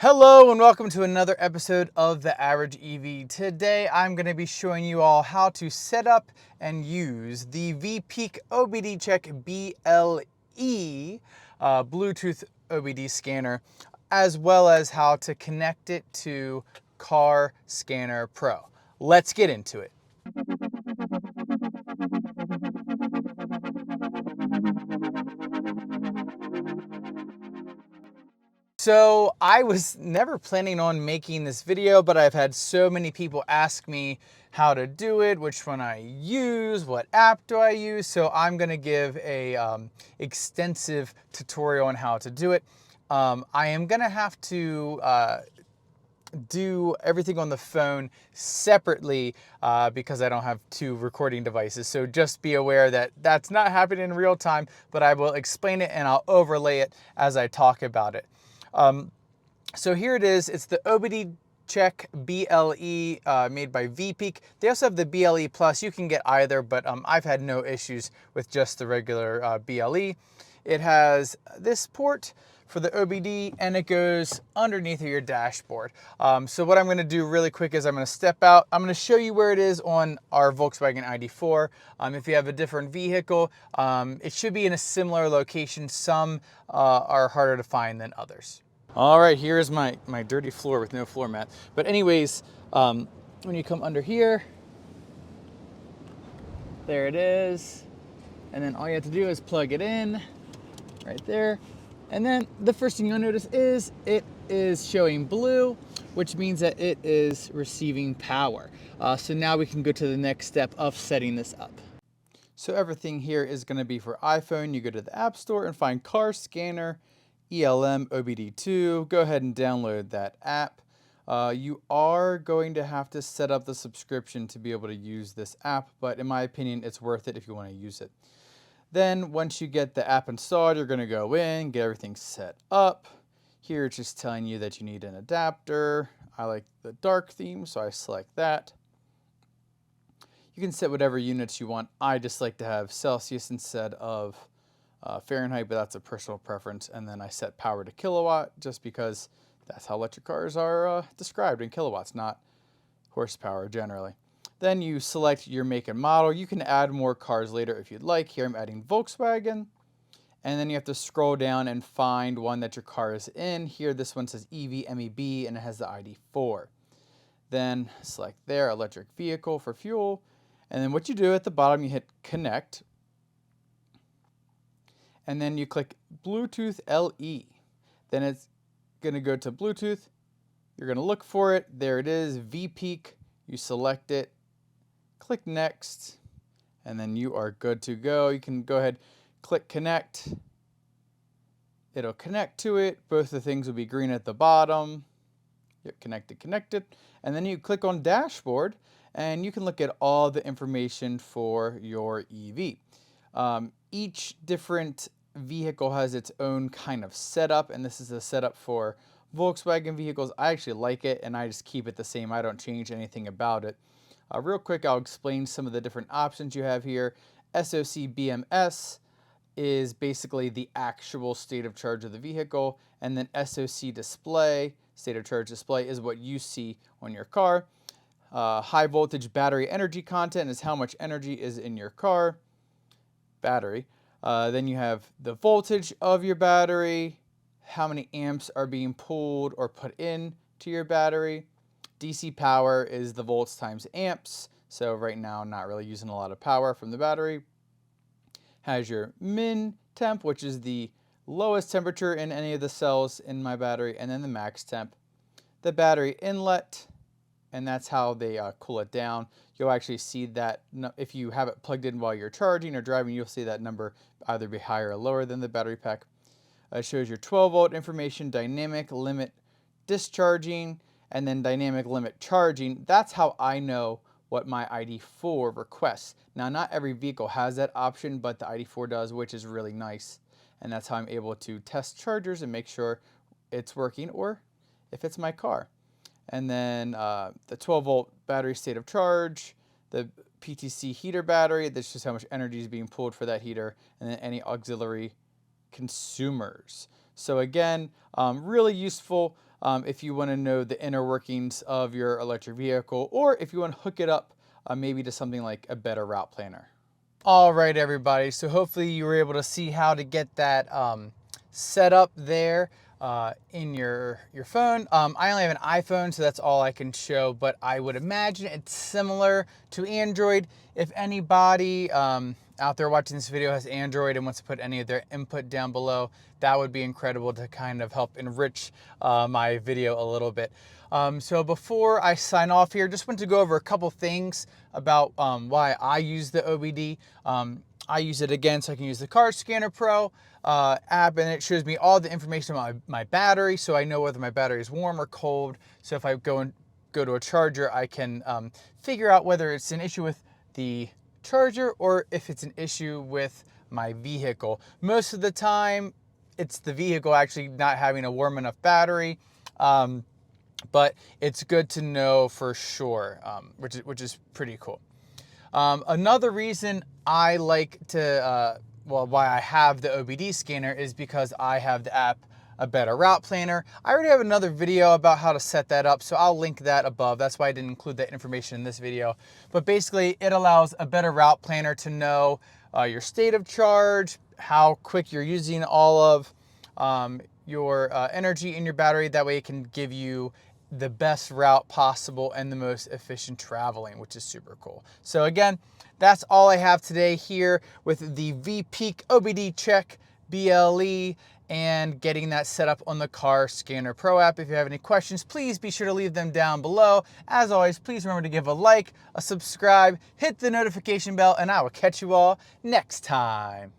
Hello and welcome to another episode of The Average EV. Today I'm going to be showing you all how to set up and use the Veepeak OBDCheck BLE Bluetooth OBD scanner, as well as how to connect it to Car Scanner Pro. Let's get into it. So I was never planning on making this video, but I've had so many people ask me how to do it, which one I use, what app do I use. So I'm gonna give a extensive tutorial on how to do it. I am gonna have to do everything on the phone separately because I don't have two recording devices. So just be aware that that's not happening in real time, but I will explain it and I'll overlay it as I talk about it. So here it is. It's the OBDCheck BLE made by Veepeak. They also have the BLE Plus. You can get either, but I've had no issues with just the regular BLE. It has this port for the OBD and it goes underneath of your dashboard. So what I'm going to do really quick is I'm going to step out. I'm going to show you where it is on our Volkswagen ID4. If you have a different vehicle, it should be in a similar location. Some are harder to find than others. All right, here's my dirty floor with no floor mat. But anyways, when you come under here, there it is. And then all you have to do is plug it in right there. And then the first thing you'll notice is it is showing blue, which means that it is receiving power. So now we can go to the next step of setting this up. So everything here is going to be for iPhone. You go to the App Store and find Car Scanner ELM OBD2. Go ahead and download that app. You are going to have to set up the subscription to be able to use this app, but in my opinion, it's worth it if you want to use it. Then once you get the app installed, you're going to go in, get everything set up. Here it's just telling you that you need an adapter. I like the dark theme, so I select that. You can set whatever units you want. I just like to have Celsius instead of Fahrenheit, but that's a personal preference. And then I set power to kilowatt just because that's how electric cars are described in kilowatts, not horsepower generally. Then you select your make and model. You can add more cars later if you'd like. Here I'm adding Volkswagen. And then you have to scroll down and find one that your car is in. Here this one says EV MEB and it has the ID4. Then select there, electric vehicle for fuel. And then what you do at the bottom, you hit connect. And then you click Bluetooth LE. Then it's going to go to Bluetooth. You're going to look for it. There it is, Veepeak. You select it, click next, and then you are good to go. You can go ahead, click connect. It'll connect to it. Both the things will be green at the bottom. Yep, connected. And then you click on dashboard and you can look at all the information for your EV. Each different vehicle has its own kind of setup, and this is a setup for Volkswagen vehicles. I actually like it and I just keep it the same. I don't change anything about it. Real quick, I'll explain some of the different options you have here. SoC BMS is basically the actual state of charge of the vehicle, and then SoC display, state of charge display, is what you see on your car. High voltage battery energy content is how much energy is in your car. Battery. Then you have the voltage of your battery, how many amps are being pulled or put in to your battery. DC power is the volts times amps. So right now, not really using a lot of power from the battery. Has your min temp, which is the lowest temperature in any of the cells in my battery, and then the max temp. The battery inlet, and that's how they cool it down. You'll actually see that if you have it plugged in while you're charging or driving, you'll see that number either be higher or lower than the battery pack. It shows your 12 volt information, dynamic limit discharging, and then dynamic limit charging. That's how I know what my ID4 requests. Now, not every vehicle has that option, but the ID4 does, which is really nice. And that's how I'm able to test chargers and make sure it's working, or if it's my car. And then the 12 volt battery state of charge, the PTC heater battery, that's just how much energy is being pulled for that heater, and then any auxiliary consumers. So again, really useful. if you want to know the inner workings of your electric vehicle, or if you want to hook it up maybe to something like a better route planner. All right, everybody. So hopefully you were able to see how to get that set up there in your phone. I only have an iPhone, so that's all I can show, but I would imagine it's similar to Android. If anybody out there watching this video has Android and wants to put any of their input down below, that would be incredible to kind of help enrich my video a little bit. So before I sign off here, just want to go over a couple things about why I use the OBD. I use it again so I can use the Car Scanner Pro app, and it shows me all the information about my battery, so I know whether my battery is warm or cold. So if I go to a charger, I can figure out whether it's an issue with the charger or if it's an issue with my vehicle. Most of the time, it's the vehicle actually not having a warm enough battery. But it's good to know for sure, which is pretty cool. Another reason I like to, why I have the OBD scanner is because I have the app A Better Route Planner. I already have another video about how to set that up, so I'll link that above. That's why I didn't include that information in this video. But basically, it allows A Better Route Planner to know your state of charge, how quick you're using all of your energy in your battery. That way it can give you the best route possible and the most efficient traveling, which is super cool. So again, that's all I have today here with the Veepeak OBDCheck BLE and getting that set up on the Car Scanner Pro app. If you have any questions, please be sure to leave them down below. As always, please remember to give a like, a subscribe, hit the notification bell, and I will catch you all next time.